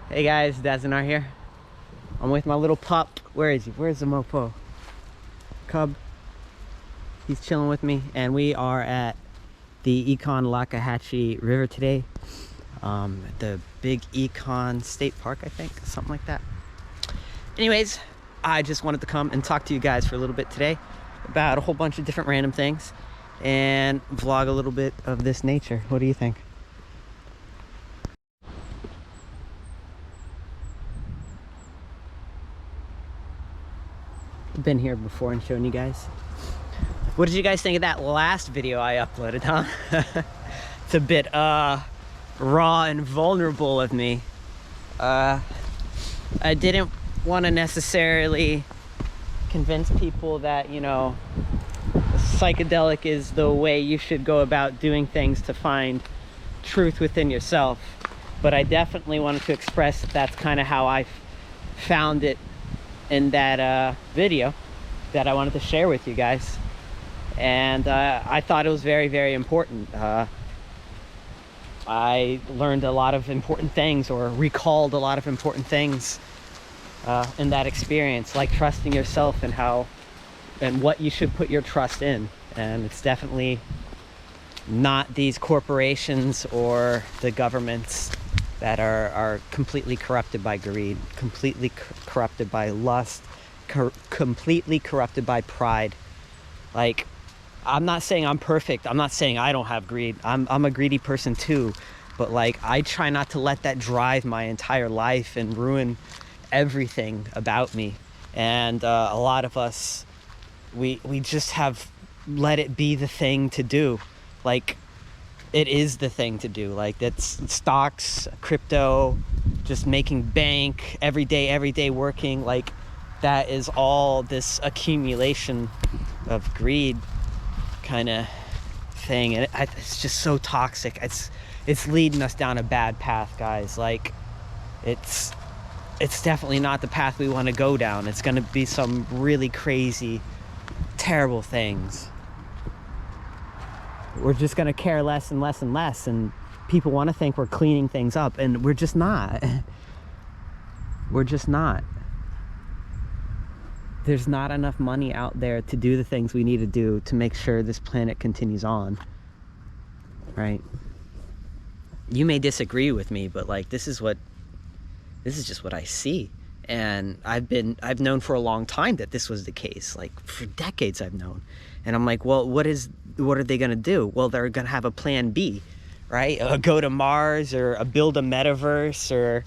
Hey guys, Dazanar here. I'm with my little pup. Where is he? Where's the mofo? Cub. He's chilling with me, and we are at the Econ Lakahatchee River today. The big Econ State Park, I think, something like that. Anyways, I just wanted to come and talk to you guys for a little bit today about a whole bunch of different random things and vlog a little bit of this nature. What do you think? I've been here before and shown you guys. What did you guys think of that last video I uploaded, huh? It's a bit raw and vulnerable of me. I didn't want to necessarily convince people that, you know, psychedelic is the way you should go about doing things to find truth within yourself, but I definitely wanted to express that that's kind of how I found it in that video that I wanted to share with you guys. And I thought it was very, very important. I learned a lot of important things, or recalled a lot of important things in that experience, like trusting yourself and what you should put your trust in. And it's definitely not these corporations or the governments that are completely corrupted by greed, completely corrupted by lust, completely corrupted by pride. Like, I'm not saying I'm perfect. I'm not saying I don't have greed. I'm a greedy person too. But like, I try not to let that drive my entire life and ruin everything about me. And a lot of us, we just have let it be the thing to do. Like, it is the thing to do. Like, that's stocks, crypto, just making bank every day working. Like, that is all this accumulation of greed kind of thing, and it's just so toxic. It's leading us down a bad path, guys. Like, it's definitely not the path we want to go down. It's going to be some really crazy, terrible things. We're just going to care less and less and less, and people want to think we're cleaning things up, and we're just not. We're just not. There's not enough money out there to do the things we need to do to make sure this planet continues on, right? You may disagree with me, but like, this is just what I see. And I've known for a long time that this was the case. Like, for decades I've known. And I'm like, well, what are they gonna do? Well, they're gonna have a plan B, right? Go to Mars, or build a metaverse, or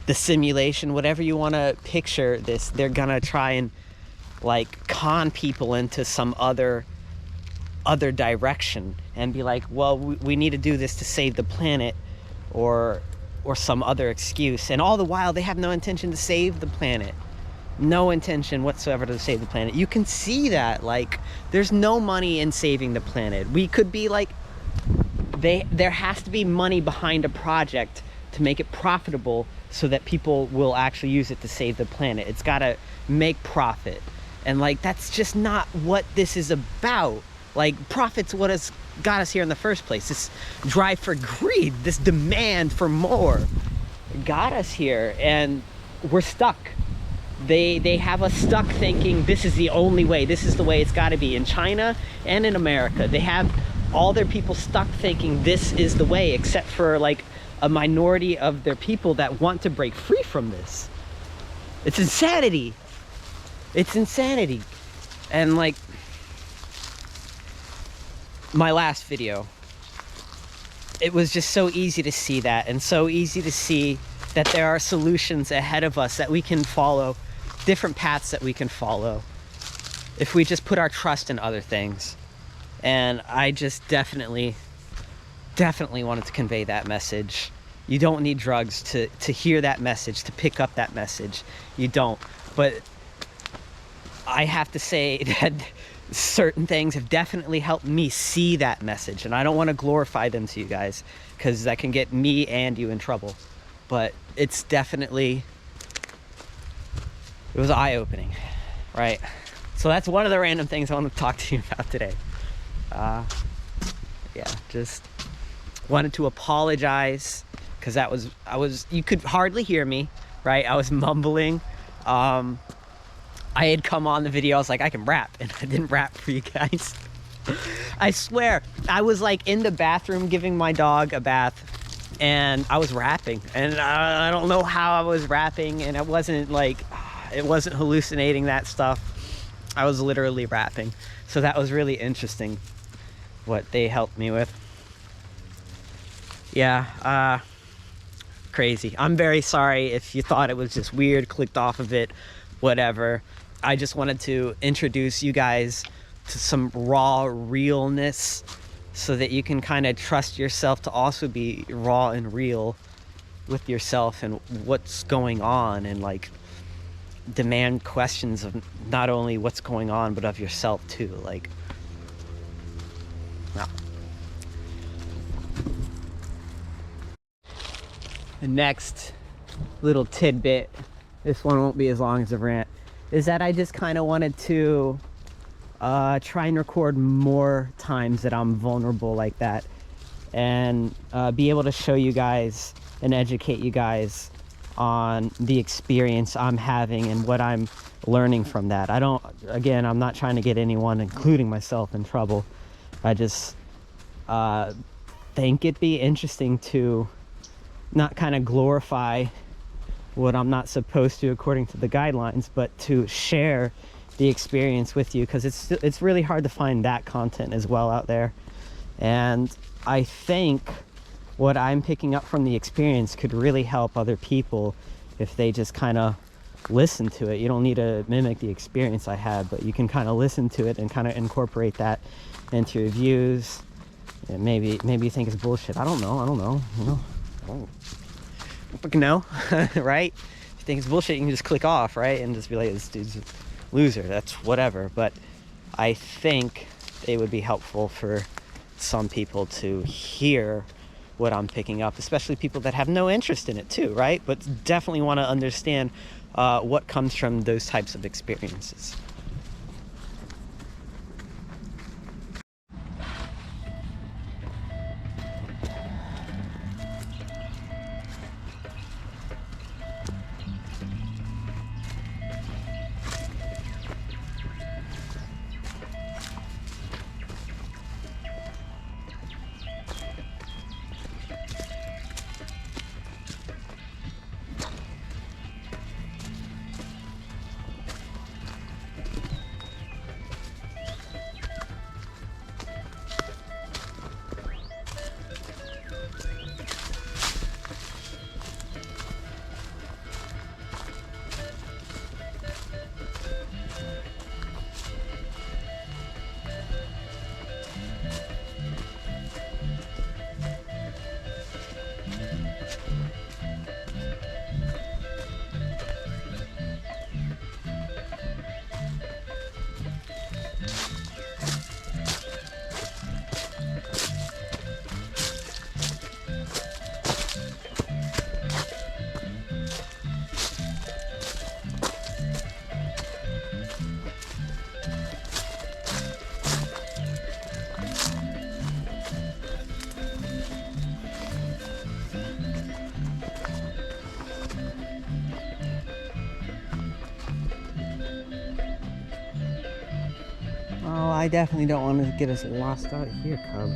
the simulation, whatever you want to picture this. They're gonna try and like con people into some other direction and be like, well, we need to do this to save the planet, or some other excuse. And all the while they have no intention to save the planet. No intention whatsoever to save the planet. You can see that. Like, there's no money in saving the planet. We could be like, there has to be money behind a project to make it profitable, so that people will actually use it to save the planet. It's got to make profit. And like, that's just not what this is about. Like, profit's what has got us here in the first place. This drive for greed, this demand for more got us here, and we're stuck. They have us stuck thinking this is the only way, this is the way it's got to be. In China and in America, they have all their people stuck thinking this is the way, except for like a minority of their people that want to break free from this. It's insanity. It's insanity. And like, my last video, it was just so easy to see that, and so easy to see that there are solutions ahead of us that we can follow, different paths that we can follow if we just put our trust in other things. And I just definitely wanted to convey that message. You don't need drugs to hear that message, to pick up that message. You don't. But I have to say that certain things have definitely helped me see that message, and I don't want to glorify them to you guys, because that can get me and you in trouble. But it's definitely, it was eye-opening, right? So that's one of the random things I want to talk to you about today. Yeah, just wanted to apologize because you could hardly hear me, right? I was mumbling. I had come on the video, I was like, I can rap, and I didn't rap for you guys. I swear, I was like in the bathroom giving my dog a bath, and I was rapping, and I don't know how I was rapping, and it wasn't hallucinating that stuff. I was literally rapping. So that was really interesting what they helped me with. Yeah, crazy. I'm very sorry if you thought it was just weird, clicked off of it, whatever. I just wanted to introduce you guys to some raw realness so that you can kind of trust yourself to also be raw and real with yourself and what's going on, and like demand questions of not only what's going on but of yourself too. Like, wow. The next little tidbit, this one won't be as long as a rant, is that I just kind of wanted to try and record more times that I'm vulnerable like that, and be able to show you guys and educate you guys on the experience I'm having and what I'm learning from that. I'm not trying to get anyone, including myself, in trouble. I just think it'd be interesting to not kind of glorify what I'm not supposed to according to the guidelines, but to share the experience with you, because it's really hard to find that content as well out there. And I think what I'm picking up from the experience could really help other people if they just kind of listen to it. You don't need to mimic the experience I had, but you can kind of listen to it and kind of incorporate that into your views. And maybe you think it's bullshit. I don't know. You know, I don't fucking know. Right? If you think it's bullshit, you can just click off, right? And just be like, this dude's a loser. That's whatever. But I think it would be helpful for some people to hear what I'm picking up, especially people that have no interest in it too, right? But definitely want to understand what comes from those types of experiences. Oh, I definitely don't want to get us lost out here, cub.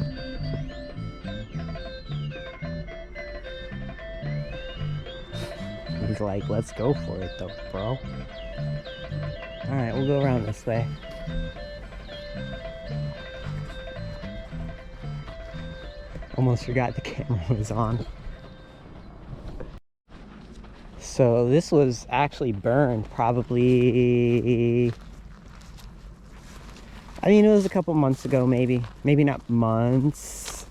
He's like, let's go for it though, bro. Alright, we'll go around this way. Almost forgot the camera was on. So this was actually burned probably, I mean, it was a couple months ago, maybe not months.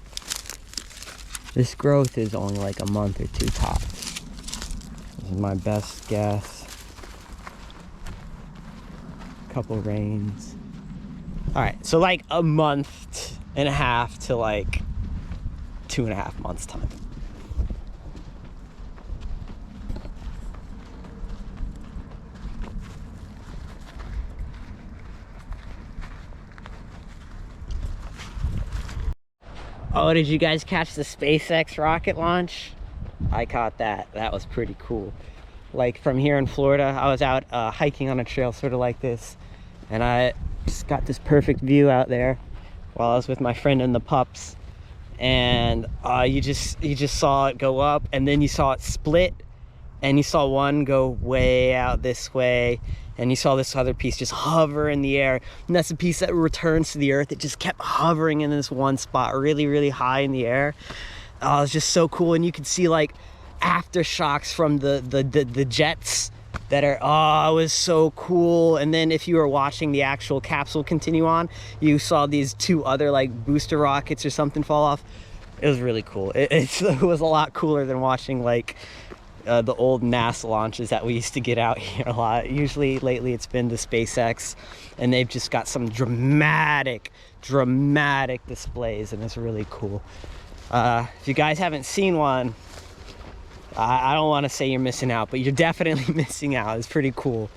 This growth is only like a month or two tops. This is my best guess. Couple rains. All right, so like a month and a half to like 2.5 months time. Oh, did you guys catch the SpaceX rocket launch? I caught that. That was pretty cool. Like from here in Florida, I was out hiking on a trail sort of like this, and I just got this perfect view out there while I was with my friend and the pups. And you just saw it go up, and then you saw it split, and you saw one go way out this way, and you saw this other piece just hover in the air, and that's the piece that returns to the earth. It just kept hovering in this one spot really, really high in the air. It was just so cool. And you could see like aftershocks from the jets that are, oh, it was so cool. And then if you were watching the actual capsule continue on, you saw these two other like booster rockets or something fall off. It was really cool. It was a lot cooler than watching like the old NASA launches that we used to get out here a lot. Usually lately it's been the SpaceX, and they've just got some dramatic displays, and it's really cool. If you guys haven't seen one, I don't want to say you're missing out, but you're definitely missing out. It's pretty cool.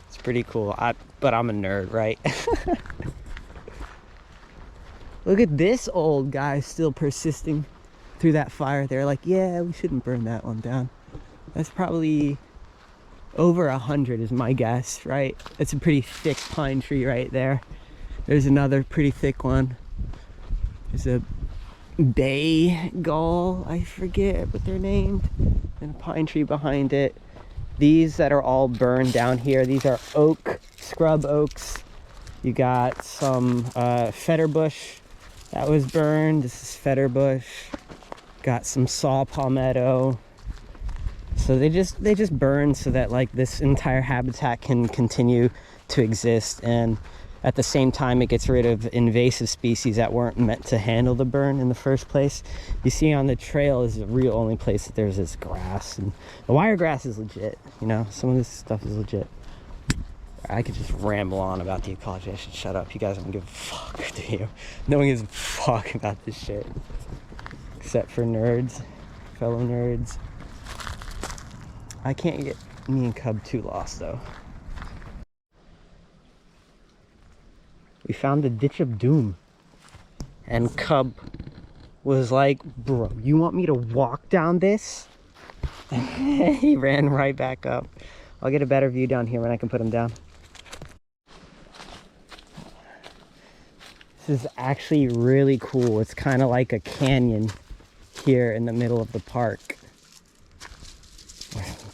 It's pretty cool. But I'm a nerd, right? Look at this old guy still persisting through that fire. They're like, yeah, we shouldn't burn that one down. That's probably over 100 is my guess, right? It's a pretty thick pine tree right there. There's another pretty thick one. There's a bay gull, I forget what they're named, and a pine tree behind it. These that are all burned down here, these are oak, scrub oaks. You got some feather bush that was burned. This is feather bush. Got some saw palmetto. So they just burn so that like this entire habitat can continue to exist, and at the same time it gets rid of invasive species that weren't meant to handle the burn in the first place. You see on the trail is the real only place that there's this grass, and the wiregrass is legit, you know, some of this stuff is legit. I could just ramble on about the ecology. I should shut up. You guys don't give a fuck, do you? No one gives a fuck about this shit. Except for nerds, fellow nerds. I can't get me and Cub too lost though. We found the ditch of doom, and Cub was like, bro, you want me to walk down this? He ran right back up. I'll get a better view down here when I can put him down. This is actually really cool. It's kind of like a canyon here in the middle of the park.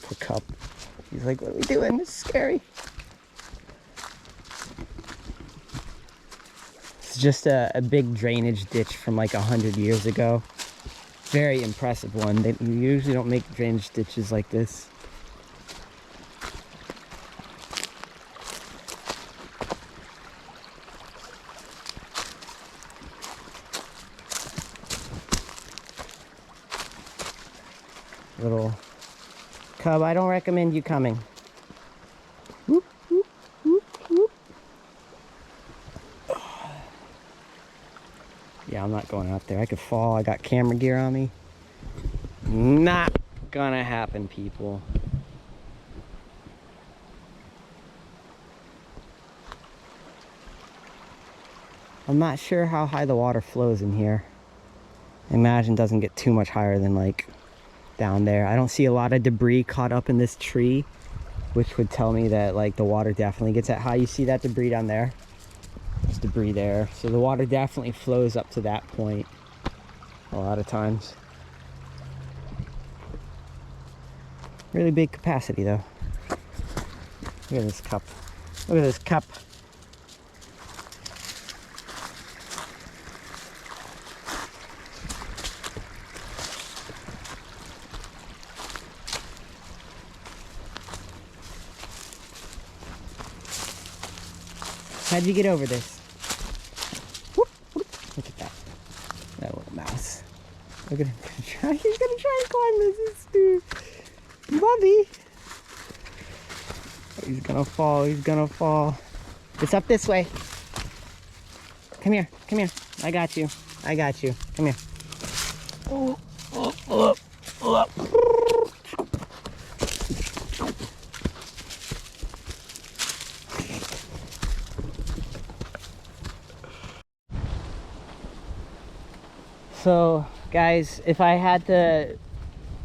Poor Cub. He's like, what are we doing? This is scary. It's just a big drainage ditch from like 100 years ago. Very impressive one. They usually don't make drainage ditches like this. Little Cub, I don't recommend you coming. Whoop, whoop, whoop, whoop. Yeah, I'm not going out there. I could fall. I got camera gear on me. Not gonna happen, people. I'm not sure how high the water flows in here. I imagine it doesn't get too much higher than like down there. I don't see a lot of debris caught up in this tree, which would tell me that like the water definitely gets that high. You see that debris down there? There's debris there. So the water definitely flows up to that point a lot of times. Really big capacity though. Look at this cup. Look at this cup. How'd you get over this? Whoop, whoop. Look at that. That little mouse. Look at him. He's gonna try and climb this, dude. Bubby. Oh, he's gonna fall. He's gonna fall. It's up this way. Come here. Come here. I got you. I got you. Come here. Oh, oh, oh, oh. So guys, if I had to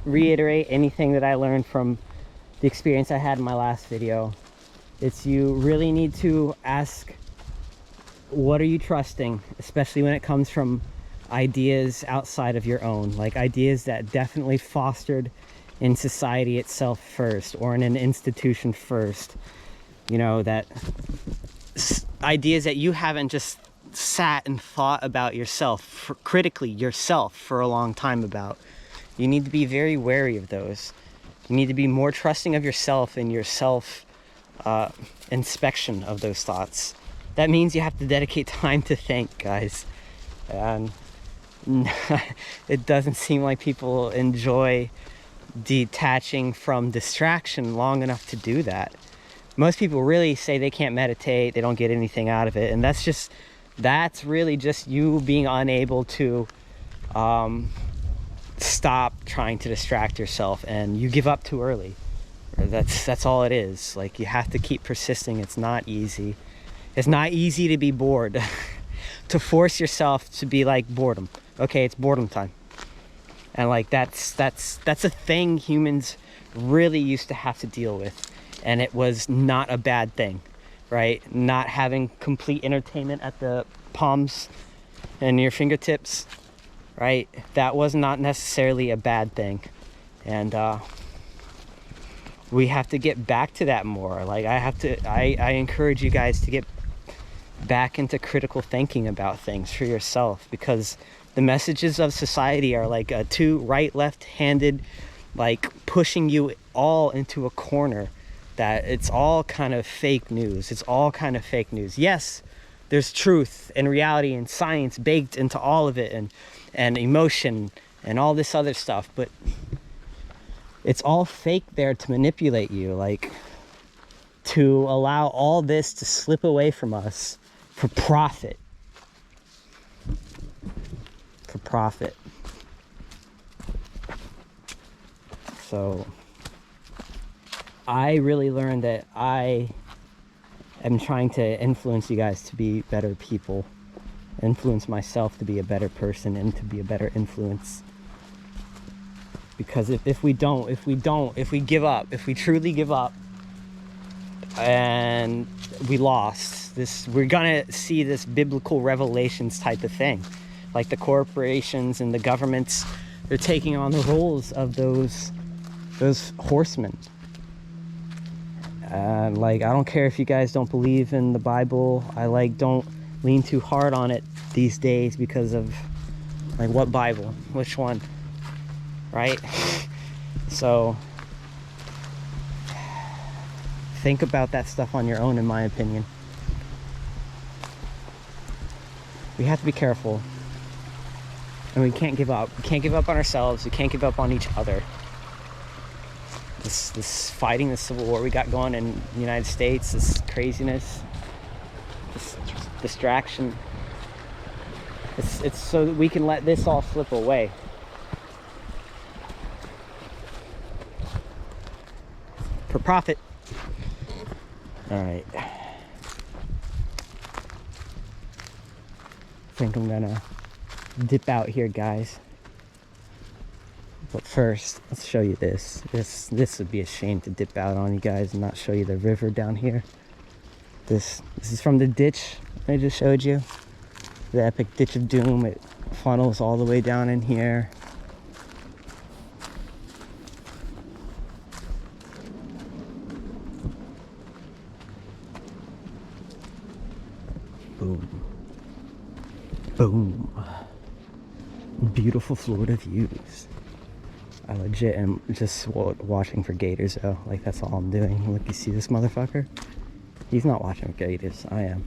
reiterate anything that I learned from the experience I had in my last video. It's you really need to ask, what are you trusting, especially when it comes from ideas outside of your own, like ideas that definitely fostered in society itself first, or in an institution first, you know, that ideas that you haven't just sat and thought about yourself, critically yourself, for a long time about. You need to be very wary of those. You need to be more trusting of yourself and your self inspection of those thoughts. That means you have to dedicate time to think, guys. And it doesn't seem like people enjoy detaching from distraction long enough to do that. Most people really say they can't meditate, they don't get anything out of it, and that's really just you being unable to stop trying to distract yourself, and you give up too early. That's all it is. Like, you have to keep persisting. It's not easy. It's not easy to be bored. To force yourself to be like, boredom. Okay, it's boredom time. And like that's a thing humans really used to have to deal with, and it was not a bad thing, right? Not having complete entertainment at the palms and your fingertips, right? That was not necessarily a bad thing. And we have to get back to that more. Like, I encourage you guys to get back into critical thinking about things for yourself, because the messages of society are like two left-handed, like pushing you all into a corner, that it's all kind of fake news. It's all kind of fake news. Yes, there's truth and reality and science baked into all of it, and emotion and all this other stuff, but it's all fake there to manipulate you, like to allow all this to slip away from us for profit. For profit. So I really learned that I am trying to influence you guys to be better people, influence myself to be a better person and to be a better influence. Because if we give up, if we truly give up and we lost this, we're gonna see this biblical revelations type of thing. Like the corporations and the governments, they're taking on the roles of those horsemen. Like, I don't care if you guys don't believe in the Bible. I don't lean too hard on it these days because of, like, what Bible? Which one? Right? So think about that stuff on your own, in my opinion. We have to be careful. And we can't give up. We can't give up on ourselves. We can't give up on each other. This fighting, this civil war we got going in the United States, this craziness, this distraction. It's so that we can let this all slip away. For profit. All right. I think I'm gonna dip out here, guys. But first, let's show you this. This would be a shame to dip out on you guys and not show you the river down here. This is from the ditch I just showed you. The epic ditch of doom. It funnels all the way down in here. Boom. Boom. Beautiful Florida views. I legit am just watching for gators though. Like, that's all I'm doing. Look, you see this motherfucker? He's not watching for gators. I am.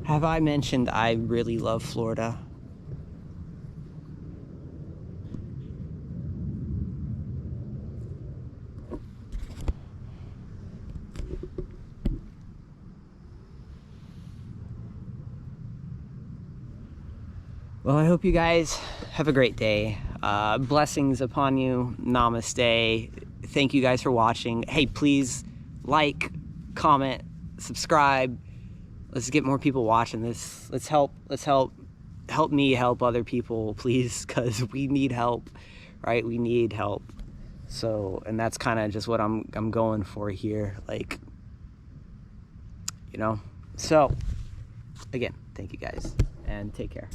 Have I mentioned I really love Florida? Well, I hope you guys have a great day. Blessings upon you. Namaste. Thank you guys for watching. Hey, please like, comment, subscribe, let's get more people watching this. Let's help me help other people, please, because we need help, right? We need help. So, and that's kind of just what I'm going for here, like, you know. So again, thank you guys, and take care.